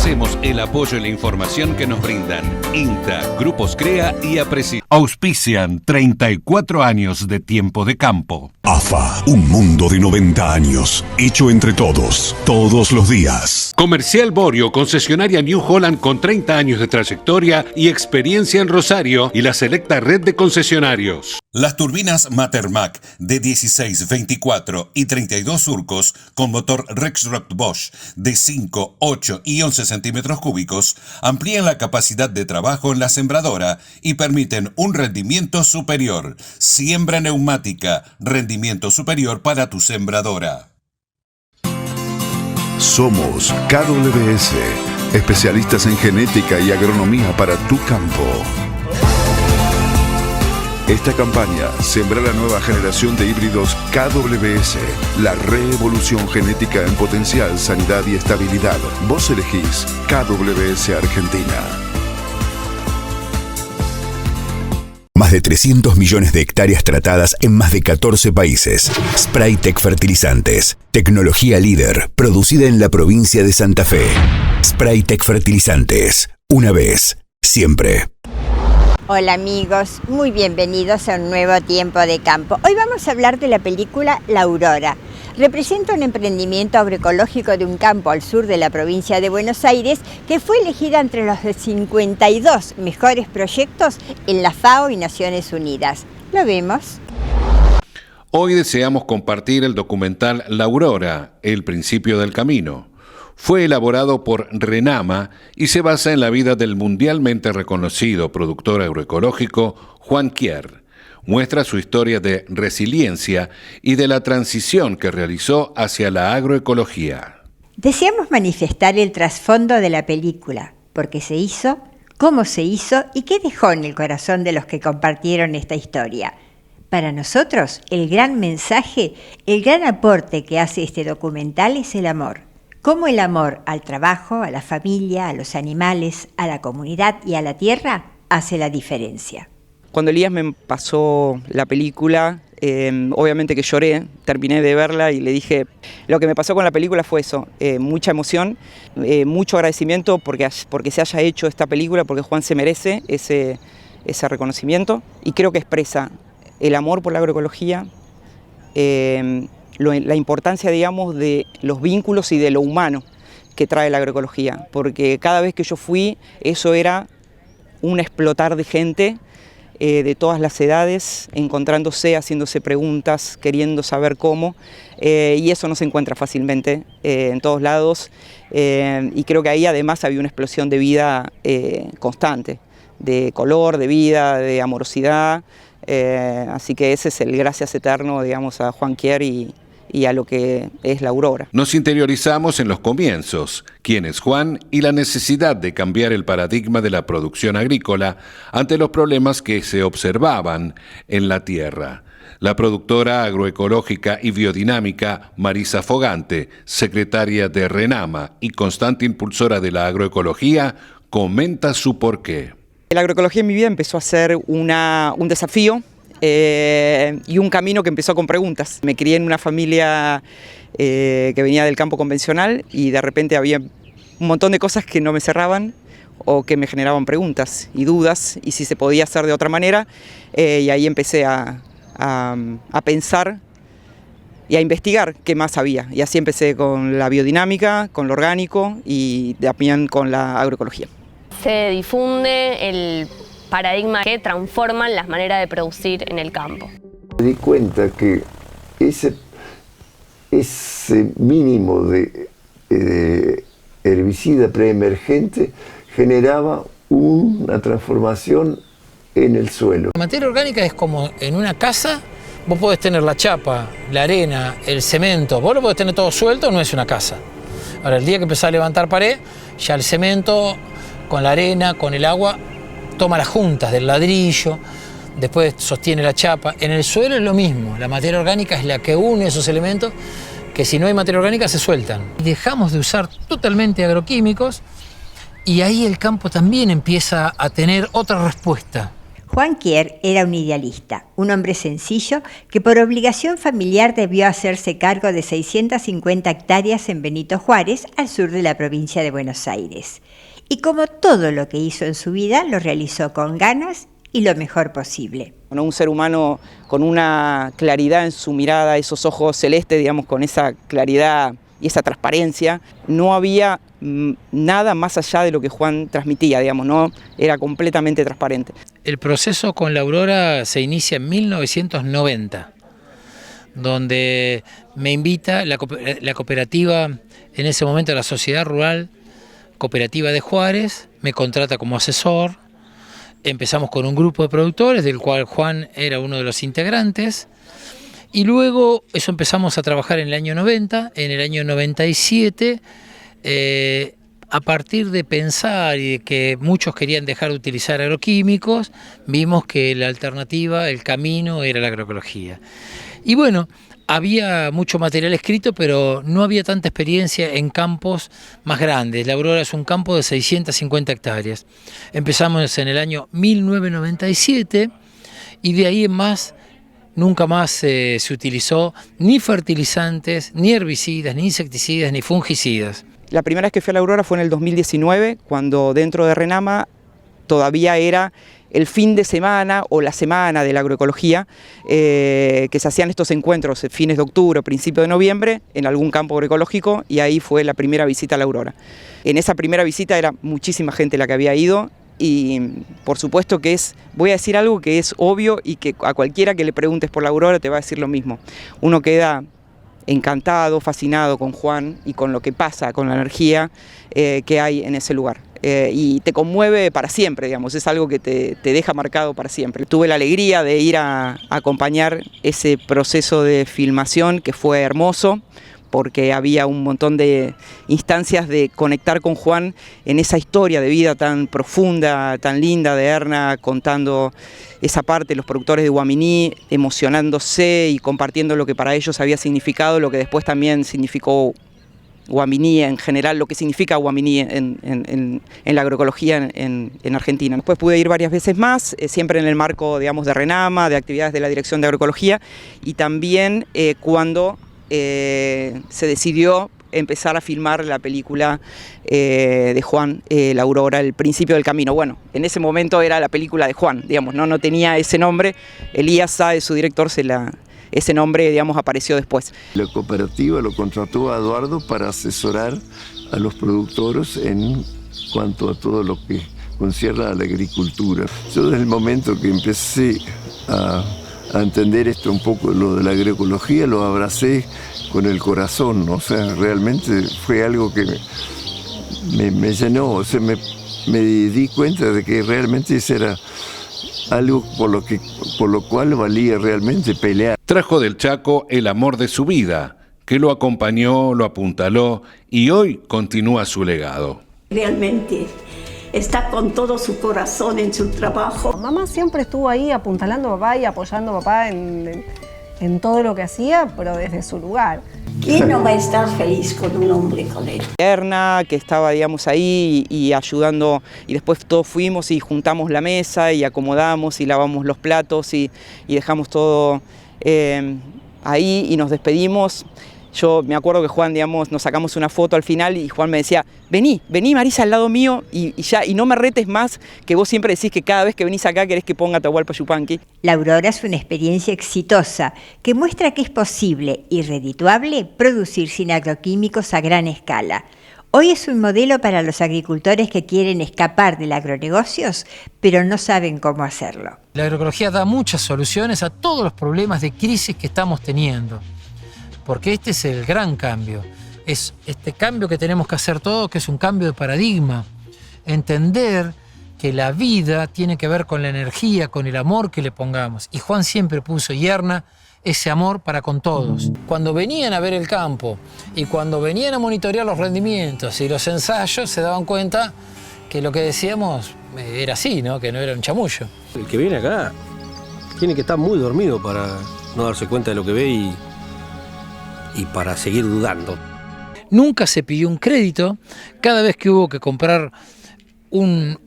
Agradecemos el apoyo y la información que nos brindan INTA, Grupos CREA y Apreci. Auspician 34 años de Tiempo de Campo. AFA, un mundo de 90 años, hecho entre todos, todos los días. Comercial Borio, concesionaria New Holland con 30 años de trayectoria y experiencia en Rosario y la selecta red de concesionarios. Las turbinas Matermac de 16, 24 y 32 surcos con motor Rexroth Bosch de 5, 8 y 11 centímetros cúbicos amplían la capacidad de trabajo en la sembradora y permiten un rendimiento superior. Siembra neumática, rendimiento superior para tu sembradora. Somos KWS, especialistas en genética y agronomía para tu campo. Esta campaña sembra la nueva generación de híbridos KWS, la revolución genética en potencial, sanidad y estabilidad. Vos elegís KWS Argentina. Más de 300 millones de hectáreas tratadas en más de 14 países. Spraytec Fertilizantes. Tecnología líder, producida en la provincia de Santa Fe. Spraytec Fertilizantes. Una vez, siempre. Hola amigos, muy bienvenidos a un nuevo Tiempo de Campo. Hoy vamos a hablar de la película La Aurora. Representa un emprendimiento agroecológico de un campo al sur de la provincia de Buenos Aires que fue elegida entre los 52 mejores proyectos en la FAO y Naciones Unidas. ¿Lo vemos? Hoy deseamos compartir el documental La Aurora, el principio del camino. Fue elaborado por Renama y se basa en la vida del mundialmente reconocido productor agroecológico Juan Kier. Muestra su historia de resiliencia y de la transición que realizó hacia la agroecología. Deseamos manifestar el trasfondo de la película, por qué se hizo, cómo se hizo y qué dejó en el corazón de los que compartieron esta historia. Para nosotros, el gran mensaje, el gran aporte que hace este documental es el amor. Cómo el amor al trabajo, a la familia, a los animales, a la comunidad y a la tierra hace la diferencia. Cuando Elías me pasó la película, obviamente que lloré, terminé de verla y le dije, lo que me pasó con la película fue eso, mucha emoción, mucho agradecimiento porque se haya hecho esta película, porque Juan se merece ese reconocimiento y creo que expresa el amor por la agroecología, la importancia, digamos, de los vínculos y de lo humano que trae la agroecología, porque cada vez que yo fui, eso era un explotar de gente de todas las edades, encontrándose, haciéndose preguntas, queriendo saber cómo, y eso no se encuentra fácilmente en todos lados, y creo que ahí además había una explosión de vida constante, de color, de vida, de amorosidad, así que ese es el gracias eterno, digamos, a Juan Kier y a lo que es La Aurora. Nos interiorizamos en los comienzos, quién es Juan y la necesidad de cambiar el paradigma de la producción agrícola ante los problemas que se observaban en la tierra. La productora agroecológica y biodinámica Marisa Fogante, secretaria de Renama y constante impulsora de la agroecología, comenta su porqué. La agroecología en mi vida empezó a ser un desafío, y un camino que empezó con preguntas. Me crié en una familia que venía del campo convencional y de repente había un montón de cosas que no me cerraban o que me generaban preguntas y dudas y si se podía hacer de otra manera, y ahí empecé a pensar y a investigar qué más había, y así empecé con la biodinámica, con lo orgánico y también con la agroecología. Se difunde el paradigmas que transforman las maneras de producir en el campo. Me di cuenta que ese mínimo de herbicida preemergente generaba una transformación en el suelo. La materia orgánica es como en una casa, vos podés tener la chapa, la arena, el cemento, vos lo podés tener todo suelto, no es una casa. Ahora, el día que empezás a levantar pared, ya el cemento con la arena, con el agua, toma las juntas del ladrillo, después sostiene la chapa. En el suelo es lo mismo, la materia orgánica es la que une esos elementos que si no hay materia orgánica se sueltan. Dejamos de usar totalmente agroquímicos y ahí el campo también empieza a tener otra respuesta. Juan Kier era un idealista, un hombre sencillo que por obligación familiar debió hacerse cargo de 650 hectáreas en Benito Juárez, al sur de la provincia de Buenos Aires. Y como todo lo que hizo en su vida, lo realizó con ganas y lo mejor posible. Un ser humano con una claridad en su mirada, esos ojos celestes, digamos, con esa claridad y esa transparencia, no había nada más allá de lo que Juan transmitía, digamos, no era completamente transparente. El proceso con la Aurora se inicia en 1990, donde me invita la cooperativa, en ese momento la Sociedad Rural Cooperativa de Juárez, me contrata como asesor. Empezamos con un grupo de productores, del cual Juan era uno de los integrantes, y luego eso empezamos a trabajar en el año 90, en el año 97, a partir de pensar y de que muchos querían dejar de utilizar agroquímicos, vimos que la alternativa, el camino, era la agroecología. Y bueno, había mucho material escrito, pero no había tanta experiencia en campos más grandes. La Aurora es un campo de 650 hectáreas. Empezamos en el año 1997 y de ahí en más nunca más se utilizó ni fertilizantes, ni herbicidas, ni insecticidas, ni fungicidas. La primera vez que fui a la Aurora fue en el 2019, cuando dentro de Renama todavía era el fin de semana o la semana de la agroecología, que se hacían estos encuentros fines de octubre, principio de noviembre, en algún campo agroecológico, y ahí fue la primera visita a la Aurora. En esa primera visita era muchísima gente la que había ido, y por supuesto que voy a decir algo que es obvio y que a cualquiera que le preguntes por la Aurora te va a decir lo mismo. Uno queda encantado, fascinado con Juan y con lo que pasa, con la energía que hay en ese lugar. Y te conmueve para siempre, digamos, es algo que te deja marcado para siempre. Tuve la alegría de ir a acompañar ese proceso de filmación que fue hermoso, porque había un montón de instancias de conectar con Juan en esa historia de vida tan profunda, tan linda de Erna, contando esa parte, los productores de Guaminí, emocionándose y compartiendo lo que para ellos había significado, lo que después también significó Guaminí en general, lo que significa Guaminí en la agroecología en Argentina. Después pude ir varias veces más, siempre en el marco, digamos, de Renama, de actividades de la Dirección de Agroecología, y también cuando se decidió empezar a filmar la película de Juan, La Aurora, El Principio del Camino. Bueno, en ese momento era la película de Juan, digamos, no tenía ese nombre. Elías Sáez, su director, ese nombre, digamos, apareció después. La cooperativa lo contrató a Eduardo para asesorar a los productores en cuanto a todo lo que concierne a la agricultura. Yo desde el momento que empecé a entender esto un poco, lo de la agroecología, lo abracé con el corazón, ¿no? O sea, realmente fue algo que me llenó, o sea, me di cuenta de que realmente ese era algo por lo cual valía realmente pelear. Trajo del Chaco el amor de su vida, que lo acompañó, lo apuntaló y hoy continúa su legado. Realmente está con todo su corazón en su trabajo. Mamá siempre estuvo ahí apuntalando a papá y apoyando a papá en todo lo que hacía, pero desde su lugar. ¿Quién no va a estar feliz con un hombre con él? Erna, que estaba, digamos, ahí y ayudando, y después todos fuimos y juntamos la mesa y acomodamos y lavamos los platos y dejamos todo ahí y nos despedimos. Yo me acuerdo que Juan, digamos, nos sacamos una foto al final y Juan me decía, vení Marisa al lado mío y no me retes más, que vos siempre decís que cada vez que venís acá querés que ponga Atahualpa Yupanqui. La Aurora es una experiencia exitosa que muestra que es posible y redituable producir sin agroquímicos a gran escala. Hoy es un modelo para los agricultores que quieren escapar del agronegocios, pero no saben cómo hacerlo. La agroecología da muchas soluciones a todos los problemas de crisis que estamos teniendo. Porque este es el gran cambio, es este cambio que tenemos que hacer todos, que es un cambio de paradigma. Entender que la vida tiene que ver con la energía, con el amor que le pongamos. Y Juan siempre puso, y Erna, ese amor para con todos. Cuando venían a ver el campo y cuando venían a monitorear los rendimientos y los ensayos, se daban cuenta que lo que decíamos era así, ¿no? Que no era un chamullo. El que viene acá tiene que estar muy dormido para no darse cuenta de lo que ve y para seguir dudando. Nunca se pidió un crédito. Cada vez que hubo que comprar un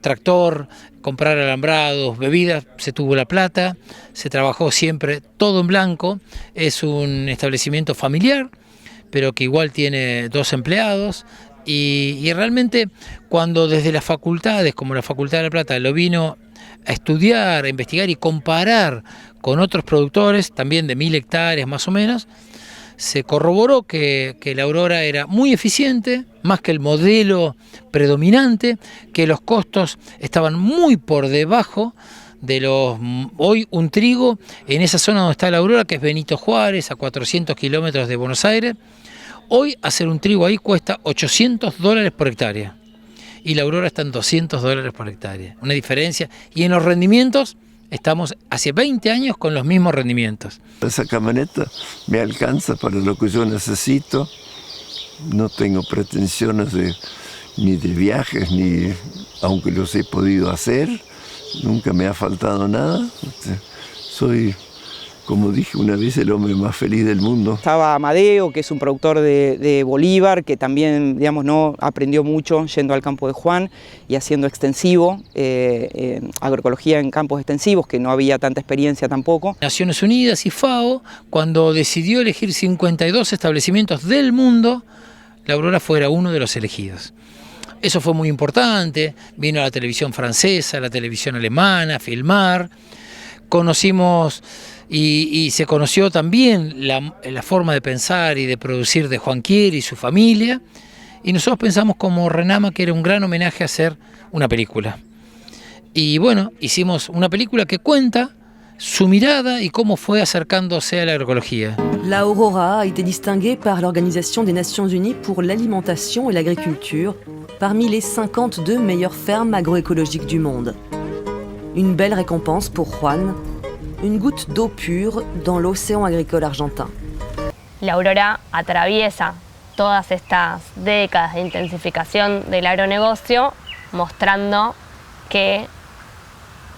tractor, comprar alambrados, bebidas, se tuvo la plata, se trabajó siempre todo en blanco. Es un establecimiento familiar, pero que igual tiene 2 empleados. Y realmente cuando desde las facultades, como la Facultad de La Plata, lo vino a estudiar, a investigar y comparar con otros productores, también de 1000 hectáreas más o menos, se corroboró que la Aurora era muy eficiente, más que el modelo predominante, que los costos estaban muy por debajo de los... Hoy un trigo en esa zona donde está la Aurora, que es Benito Juárez, a 400 kilómetros de Buenos Aires, hoy hacer un trigo ahí cuesta $800 por hectárea. Y la Aurora está en $200 por hectárea. Una diferencia. Y en los rendimientos estamos hace 20 años con los mismos rendimientos. Esa camioneta me alcanza para lo que yo necesito. No tengo pretensiones ni de viajes, ni aunque los he podido hacer. Nunca me ha faltado nada. Soy, como dije una vez, el hombre más feliz del mundo. Estaba Amadeo, que es un productor de Bolívar, que también, digamos, no aprendió mucho yendo al campo de Juan y haciendo extensivo, agroecología en campos extensivos, que no había tanta experiencia tampoco. Naciones Unidas y FAO, cuando decidió elegir 52 establecimientos del mundo, la Aurora fuera uno de los elegidos. Eso fue muy importante, vino a la televisión francesa, a la televisión alemana, a filmar, conocimos... Y se conoció también la forma de pensar y de producir de Juan Chieri y su familia, y nosotros pensamos como Renama que era un gran homenaje a hacer una película. Y bueno, hicimos una película que cuenta su mirada y cómo fue acercándose a la agroecología. La Aurora a été distinguée par l'Organisation des Nations Unies pour l'alimentation et l'agriculture parmi les 52 meilleures fermes agroécologiques du monde. Une belle récompense pour Juan, une goutte d'eau pure dans l'océan agricole argentin. La Aurora atraviesa todas estas décadas de intensificación del agronegocio, mostrando que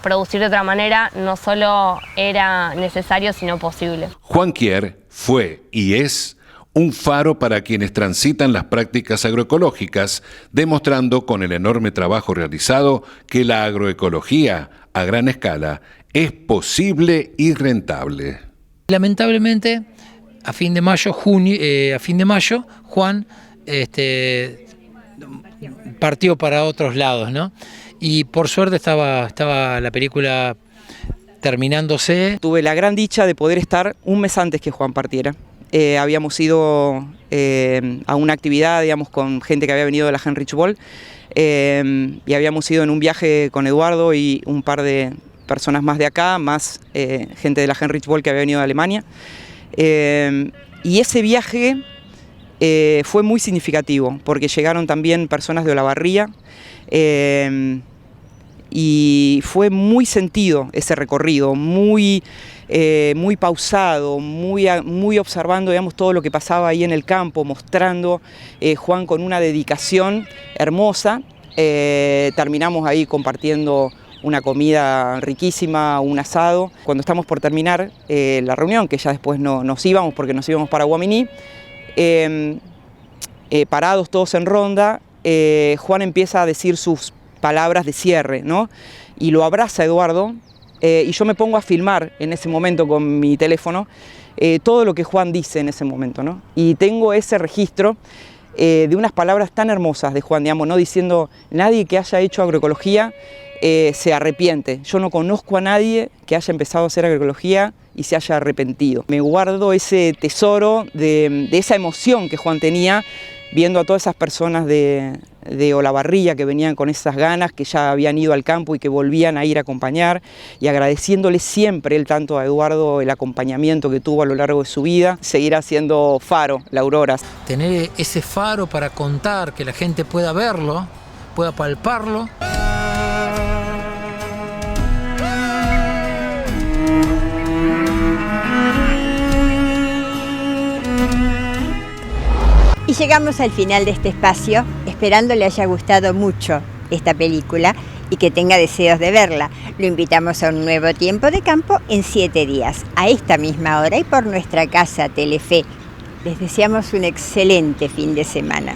producir de otra manera no solo era necesario, sino posible. Juan Chieri fue y es un faro para quienes transitan las prácticas agroecológicas, demostrando con el enorme trabajo realizado que la agroecología a gran escala es posible y rentable. Lamentablemente, a fin de mayo, Juan partió para otros lados, ¿no? Y por suerte estaba la película terminándose. Tuve la gran dicha de poder estar un mes antes que Juan partiera. Habíamos ido a una actividad, digamos, con gente que había venido de la Heinrich Böll, y habíamos ido en un viaje con Eduardo y un par de personas más de acá, más gente de la Heinrich Böll que había venido de Alemania. Y ese viaje fue muy significativo, porque llegaron también personas de Olavarría, y fue muy sentido ese recorrido, muy pausado, muy observando, digamos, todo lo que pasaba ahí en el campo, mostrando Juan con una dedicación hermosa. Terminamos ahí compartiendo una comida riquísima, un asado. Cuando estamos por terminar la reunión, que ya después nos íbamos porque nos íbamos para Guaminí, parados todos en ronda, Juan empieza a decir sus palabras de cierre, ¿no? Y lo abraza Eduardo, y yo me pongo a filmar en ese momento con mi teléfono todo lo que Juan dice en ese momento, ¿no? Y tengo ese registro de unas palabras tan hermosas de Juan, digamos, ¿no? Diciendo, nadie que haya hecho agroecología se arrepiente. Yo no conozco a nadie que haya empezado a hacer agroecología y se haya arrepentido. Me guardo ese tesoro de esa emoción que Juan tenía viendo a todas esas personas de Olavarría que venían con esas ganas, que ya habían ido al campo y que volvían a ir a acompañar, y agradeciéndole siempre él tanto a Eduardo el acompañamiento que tuvo a lo largo de su vida. Seguirá siendo faro, la Aurora. Tener ese faro para contar, que la gente pueda verlo, pueda palparlo. Y llegamos al final de este espacio, esperando le haya gustado mucho esta película y que tenga deseos de verla. Lo invitamos a un nuevo Tiempo de Campo en 7 días, a esta misma hora y por nuestra casa Telefe. Les deseamos un excelente fin de semana.